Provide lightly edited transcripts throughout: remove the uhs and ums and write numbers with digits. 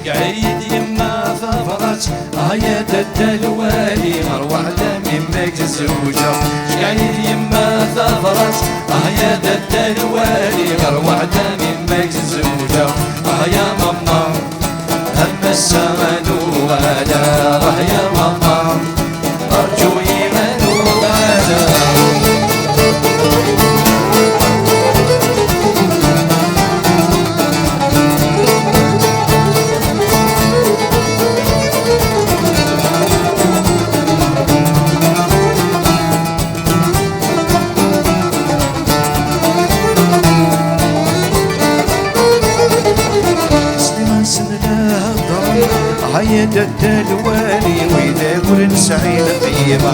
شقعيد يما ثفرت هيا الدلوالي أروع من مجزوجة شقعيد يما ثفرت هيا الدلوالي أروع من مجزوجة يا ماما هم السمن ولا يا ماما أرجو يمن ولا عيد الدلوالي وإذا كل سعيد طيبة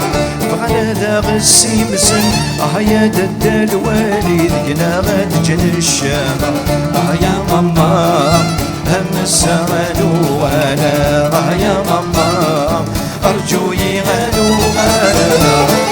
فعلى ذا غسي مسن عيد الدلوالي ذقنا غتجن الشامة يا ماما هم السمن ولا يا ماما أرجو يغنوا أنا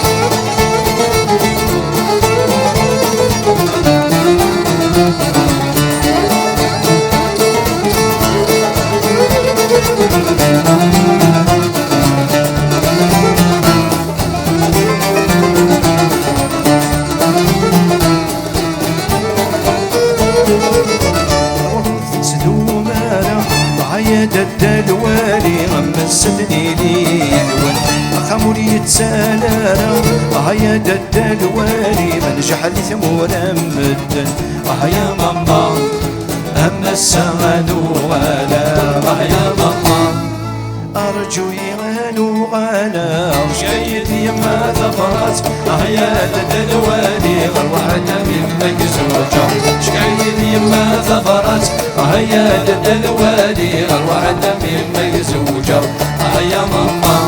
عيد الدلوالي غمستني ليلون خمولي يتسالانا عيد الدلوالي من جحل ثمورا مدن يا ماما هم السمن ولا يا ماما أرجو يغنوا غانا وشايد يما ثفرت عيد الدلوالي غروحنا من مجزوجة شايد يما ثفرت عيد الدلوالي غروحنا من مجزوجة يا ماما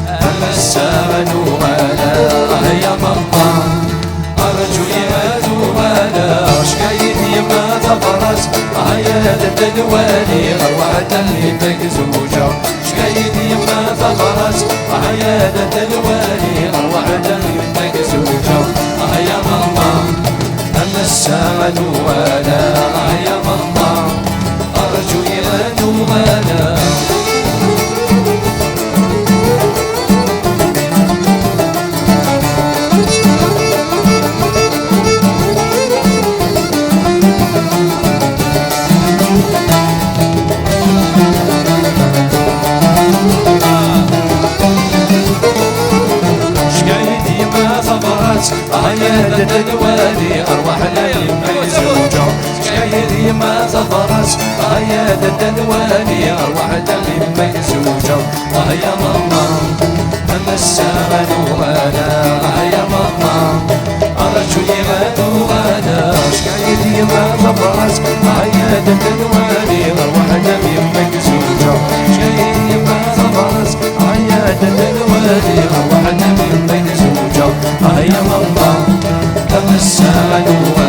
هم السمن ولا يا ماما أرجو يغنوا غانا شايد يما ثفرت عيد الدلوالي غروحنا من مجزوجة شايد يما ثفرت عيد الدلوالي غروحنا من مجزوجة يا ماما هم السمن ولا يا ماما أرجو يغنوا غانا عيد الدلوالي أرواحنا مجزوجة شايد يما ثفرت عيد الدلوالي أرواحنا مجزوجة يا ماما هم السمن ولا يا ماما أرجو يغنوا غانا شايد يما ثفرت عيد الدلوالي أرواحنا مجزوجة شايد يما ثفرت عيد الدلوالي أرواحنا مجزوجة يا ماما هم السمن